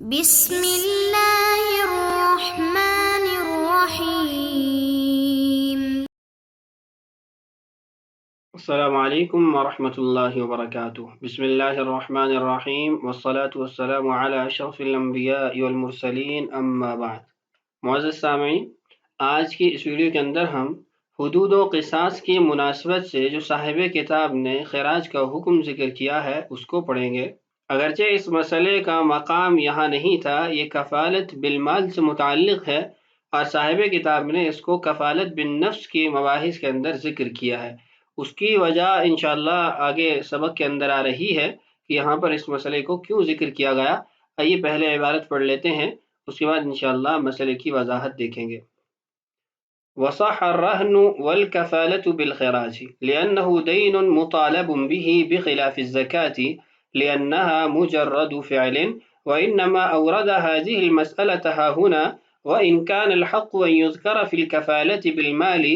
بسم اللہ الرحمن الرحیم۔ السلام علیکم ورحمۃ اللہ وبرکاتہ۔ بسم اللہ الرحمن الرحیم والصلاة والسلام علی اشرف الانبیاء والمرسلین، اما بعد۔ معزز سامعین، آج کی اس ویڈیو کے اندر ہم حدود و قصاص کی مناسبت سے جو صاحب کتاب نے خراج کا حکم ذکر کیا ہے اس کو پڑھیں گے۔ اگرچہ اس مسئلے کا مقام یہاں نہیں تھا، یہ کفالت بالمال سے متعلق ہے اور صاحب کتاب نے اس کو کفالت بالنفس کی مباحث کے اندر ذکر کیا ہے۔ اس کی وجہ انشاءاللہ آگے سبق کے اندر آ رہی ہے کہ یہاں پر اس مسئلے کو کیوں ذکر کیا گیا۔ آئیے پہلے عبارت پڑھ لیتے ہیں، اس کے بعد انشاءاللہ مسئلے کی وضاحت دیکھیں گے۔ وصح الرهن والكفالة بالخراج لأنه دين مطالب به بخلاف الزكاة لأنها مجرد فعل، وإنما أورد هذه المسألة ها هنا، وإن كان الحق أن يذكر في الكفالة بالمال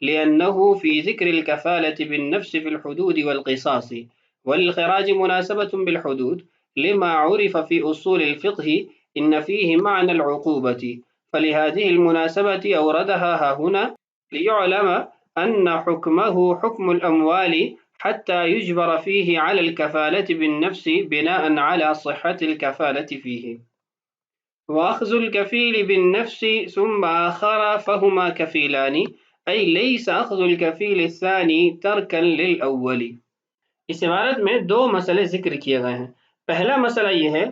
لأنه في ذكر الكفالة بالنفس في الحدود والقصاص، وللخراج مناسبة بالحدود لما عرف في أصول الفقه إن فيه معنى العقوبة، فلهذه المناسبة أوردها ها هنا ليعلم أن حكمه حكم الأموال حتى يجبر فيه على الكفالة بالنفس بناء على صحة الكفالة فيه، وأخذ الكفيل بالنفس ثم آخر فهما كفيلان، أي ليس أخذ الكفيل الثاني تركا للأول۔ اس عبارت میں دو مسئلے ذکر کیے گئے ہیں۔ پہلا مسئلہ یہ ہے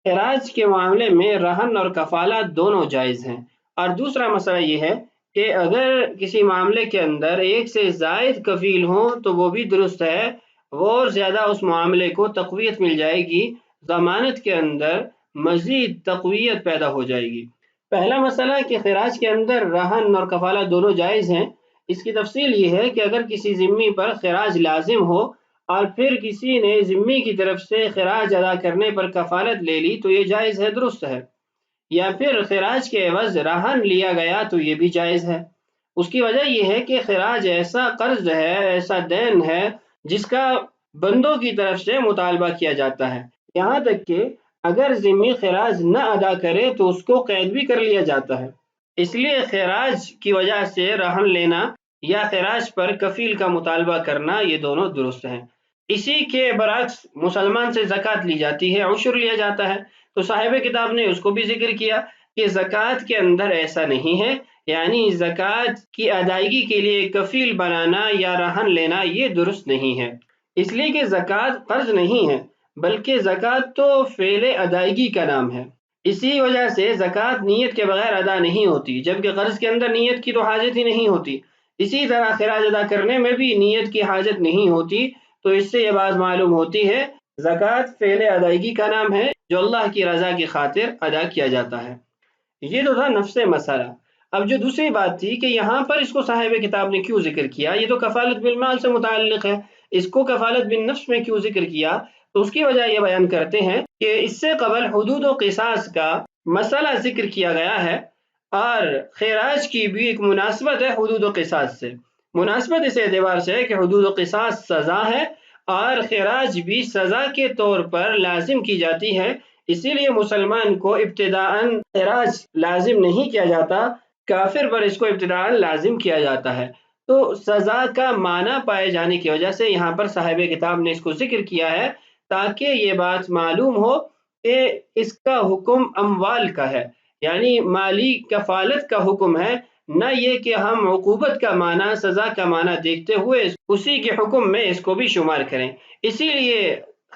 خراج کے معاملے میں رہن اور کفالت دونوں جائز ہیں، اور دوسرا مسئلہ یہ ہے کہ اگر کسی معاملے کے اندر ایک سے زائد کفیل ہوں تو وہ بھی درست ہے، اور زیادہ اس معاملے کو تقویت مل جائے گی، ضمانت کے اندر مزید تقویت پیدا ہو جائے گی۔ پہلا مسئلہ کہ خراج کے اندر رہن اور کفالت دونوں جائز ہیں، اس کی تفصیل یہ ہے کہ اگر کسی ذمہ پر خراج لازم ہو اور پھر کسی نے ذمہ کی طرف سے خراج ادا کرنے پر کفالت لے لی تو یہ جائز ہے، درست ہے، یا پھر خراج کے عوض رہن لیا گیا تو یہ بھی جائز ہے۔ اس کی وجہ یہ ہے کہ خراج ایسا قرض ہے، ایسا دین ہے جس کا بندوں کی طرف سے مطالبہ کیا جاتا ہے، یہاں تک کہ اگر ذمہ خراج نہ ادا کرے تو اس کو قید بھی کر لیا جاتا ہے۔ اس لیے خراج کی وجہ سے رہن لینا یا خراج پر کفیل کا مطالبہ کرنا یہ دونوں درست ہیں۔ اسی کے برعکس مسلمان سے زکوٰۃ لی جاتی ہے، عشر لیا جاتا ہے، تو صاحب کتاب نے اس کو بھی ذکر کیا کہ زکوٰۃ کے اندر ایسا نہیں ہے، یعنی زکوٰۃ کی ادائیگی کے لیے کفیل بنانا یا رہن لینا یہ درست نہیں ہے، اس لیے کہ زکوٰۃ قرض نہیں ہے بلکہ زکوٰۃ تو فعل ادائیگی کا نام ہے۔ اسی وجہ سے زکوٰۃ نیت کے بغیر ادا نہیں ہوتی، جبکہ قرض کے اندر نیت کی تو حاجت ہی نہیں ہوتی۔ اسی طرح خراج ادا کرنے میں بھی نیت کی حاجت نہیں ہوتی، تو اس سے یہ بات معلوم ہوتی ہے زکوٰۃ فعل ادائیگی کا نام ہے جو اللہ کی رضا کی خاطر ادا کیا جاتا ہے۔ یہ تو تھا نفس مسئلہ۔ اب جو دوسری بات تھی کہ یہاں پر اس کو صاحب کتاب نے کیوں ذکر کیا، یہ تو کفالت بالمال سے متعلق ہے، اس کو کفالت بالنفس میں کیوں ذکر کیا، تو اس کی وجہ یہ بیان کرتے ہیں کہ اس سے قبل حدود و قصاص کا مسئلہ ذکر کیا گیا ہے، اور خراج کی بھی ایک مناسبت ہے حدود و قصاص سے۔ مناسبت اس اعتبار سے ہے کہ حدود و قصاص سزا ہے اور خراج بھی سزا کے طور پر لازم کی جاتی ہے، اسی لیے مسلمان کو ابتداءً خراج لازم نہیں کیا جاتا، کافر پر اس کو ابتداءً لازم کیا جاتا ہے۔ تو سزا کا معنی پائے جانے کی وجہ سے یہاں پر صاحب کتاب نے اس کو ذکر کیا ہے تاکہ یہ بات معلوم ہو کہ اس کا حکم اموال کا ہے، یعنی مالی کفالت کا حکم ہے، نہ یہ کہ ہم عقوبت کا معنی، سزا کا معنی دیکھتے ہوئے اسی کے حکم میں اس کو بھی شمار کریں۔ اسی لیے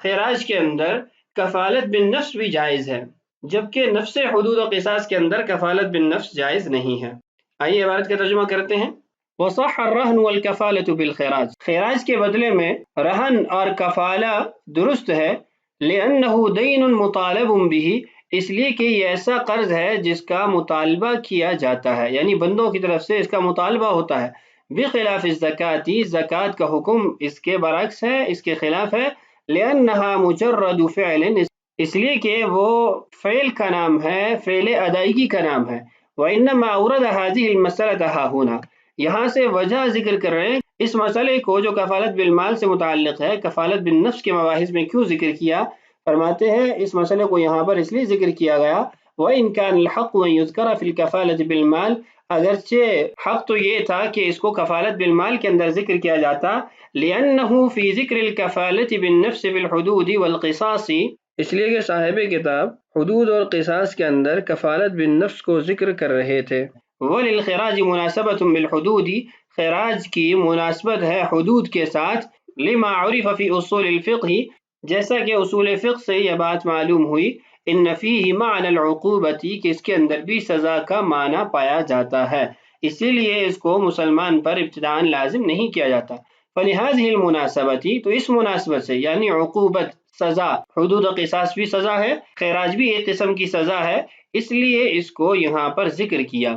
خراج کے اندر کفالت بالنفس بھی جائز ہے، جبکہ نفس حدود و قصاص کے اندر کفالت بالنفس جائز نہیں ہے۔ آئیے عبارت کا ترجمہ کرتے ہیں۔ وصح الرهن والكفالة بالخراج، خراج کے بدلے میں رہن اور کفالہ درست ہے، لأنه دین مطالب به، اس لیے کہ یہ ایسا قرض ہے جس کا مطالبہ کیا جاتا ہے، یعنی بندوں کی طرف سے اس کا مطالبہ ہوتا ہے۔ بخلاف الزکاة، زکوٰۃ کا حکم اس کے برعکس ہے، اس کے خلاف ہے۔ لأنها مجرد فعل، اس لیے کہ وہ فعل کا نام ہے، فعل ادائیگی کا نام ہے۔ وإنما أورد هذه المسألة ها هنا، یہاں سے وجہ ذکر کر رہے ہیں اس مسئلے کو جو کفالت بالمال سے متعلق ہے، کفالت بالنفس کے مباحث میں کیوں ذکر کیا۔ فرماتے ہیں اس مسئلے کو یہاں پر اس لیے ذکر کیا گیا وَإِن كَانَ الْحَقُّ أَن يُذْكَرَ فِي الْكَفَالَةِ بِالْمَالِ، اگرچہ حق تو یہ تھا کہ اس کو کفالت بالمال کے اندر ذکر کیا جاتا، لِأَنَّهُ فِي ذِكْرِ الْكَفَالَةِ بِالنَّفْسِ بِالْحُدُودِ وَالْقِصَاصِ، اس لیے کہ صاحب کتاب حدود اور قصاص کے اندر کفالت بالنفس کو ذکر کر رہے تھے۔ وَلِلْخِرَاجِ مُنَاسَبَةٌ بِالْحُدُودِ، خراج کی مناسبت ہے حدود کے ساتھ، لما عرف فی اصول الفقہ، جیسا کہ اصول فقہ سے یہ بات معلوم ہوئی، ان فیہ معنی العقوبتی، کہ اس کے اندر بھی سزا کا معنی پایا جاتا ہے، اسی لیے اس کو مسلمان پر ابتداءً لازم نہیں کیا جاتا۔ فلہذہ المناسبتی، تو اس مناسبت سے یعنی عقوبت سزا، حدود و قصاص بھی سزا ہے، خراج بھی ایک قسم کی سزا ہے، اس لیے اس کو یہاں پر ذکر کیا۔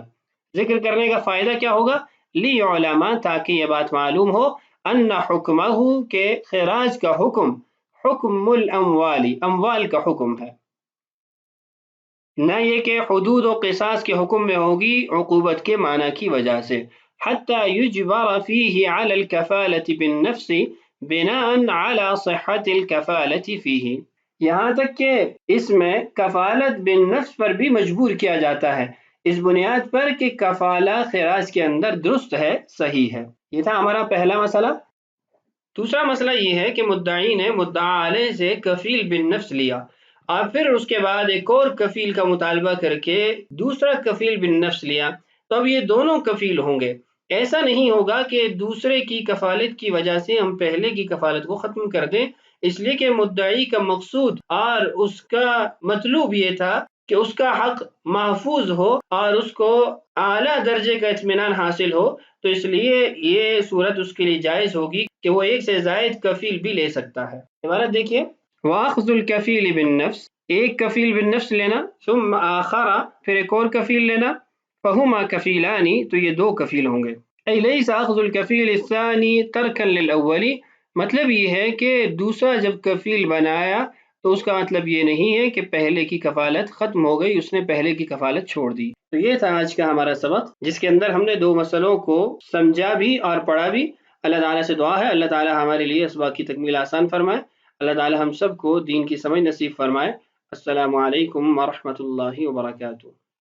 ذکر کرنے کا فائدہ کیا ہوگا؟ لیعلم، تاکہ یہ بات معلوم ہو، ان حکمہ، کہ خراج کا حکم حکم الاموال، اموال کا حکم ہے، نہ یہ کہ حدود و قصاص کے حکم میں ہوگی عقوبت کے معنی کی وجہ سے۔ حتی یجبر فیہ علی الکفالة بالنفس بناء علی صحت الکفالة فیہ، یہاں تک کہ اس میں کفالت بالنفس پر بھی مجبور کیا جاتا ہے، اس بنیاد پر کہ کفالہ خراج کے اندر درست ہے، صحیح ہے۔ یہ تھا ہمارا پہلا مسئلہ۔ دوسرا مسئلہ یہ ہے کہ مدعی نے مدعا علیہ سے کفیل بالنفس لیا اور پھر اس کے بعد ایک اور کفیل کا مطالبہ کر کے دوسرا کفیل بالنفس لیا، تو اب یہ دونوں کفیل ہوں گے۔ ایسا نہیں ہوگا کہ دوسرے کی کفالت کی وجہ سے ہم پہلے کی کفالت کو ختم کر دیں، اس لیے کہ مدعی کا مقصود اور اس کا مطلوب یہ تھا کہ اس کا حق محفوظ ہو اور اس کو اعلیٰ درجے کا اطمینان حاصل ہو، تو اس لیے یہ صورت اس کے لیے جائز ہوگی کہ وہ ایک سے زائد کفیل بھی لے سکتا ہے۔ عبارت دیکھیے، وَأَخْذُ الْكَفِيلِ بِالنَّفْسِ، ایک کفیل بالنفس لینا، ثم آخر، پھر ایک اور کفیل لینا، فَهُمَا كَفِيلَانِ، تو یہ دو کفیل ہوں گے۔ أي ليس أخذ الكفيل الثاني تركا للأول، مطلب یہ ہے کہ دوسرا جب کفیل بنایا تو اس کا مطلب یہ نہیں ہے کہ پہلے کی کفالت ختم ہو گئی، اس نے پہلے کی کفالت چھوڑ دی۔ تو یہ تھا آج کا ہمارا سبق، جس کے اندر ہم نے دو مسئلوں کو سمجھا بھی اور پڑھا بھی۔ اللہ تعالیٰ سے دعا ہے اللہ تعالیٰ ہمارے لیے اسباق کی تکمیل آسان فرمائے، اللہ تعالیٰ ہم سب کو دین کی سمجھ نصیب فرمائے۔ السلام علیکم ورحمۃ اللہ وبرکاتہ۔